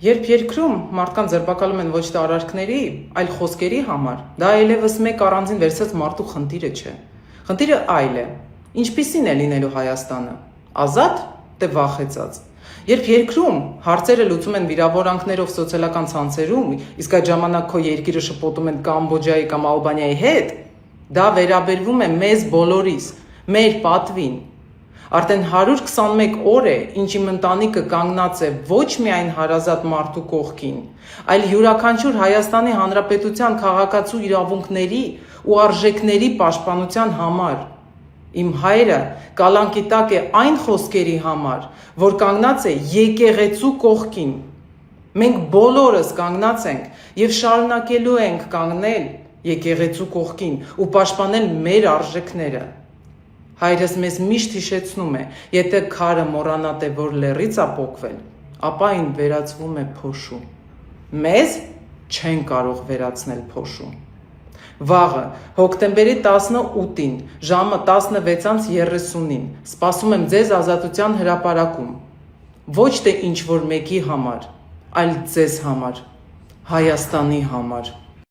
Երբ երկրում մարդկանց ձերբակալում են ոչ թե արարքների, այլ խոսքերի համար, դա այլևս մեկ առանձին վերցած մարդու խնդիրը չէ։ Խնդիրը այլ է։ Ինչպիսին է լինելու Հայաստանը։ Ազատ, թե վախեցած։ Երբ երկրում հարցերը լուծում են վիրավորանքներով սոցիալական ցանցերում, իսկ այդ ժամանակ քո երկիրը շփոթում են Կամբոջայի կամ Ալբանիայի հետ, դա վերաբերվում է մեզ բոլորիս, մեր պատվին։ Արդեն 121 օր է, ինչ իմ ընտանիքը կանգնած է ոչ միայն հարազատ մարդու կողքին, այլ յուրաքանչյուր Հայաստանի Հանրապետության քաղաքացու իրավունքների ու արժեքների պաշտպանության համար։ Իմ հայրը կալանքի տակ է այն խոսքերի համար, որ կանգնած է եկեղեցու կողքին։ Մենք բոլորս կանգնած ենք և շարունակելու ենք կանգնել եկեղեցու կողքին ու պաշտպանել մեր արժեքները։ Հայրս մեզ միշտ հիշեցնում է, եթե քարը մոռանա թե որ լեռից է պոկվել, ապա այն վերածվում է փոշու։ Մեզ չեն կարող վերացնել փոշու։ Վաղը, հոկտեմբերի 18-ին, ժամը 16:30-ին, սպասում եմ ձեզ Ազատության հրապարակում։ Ոչ թե ինչ-որ մեկի համար, այլ ձեզ համար, Հայաստանի համար։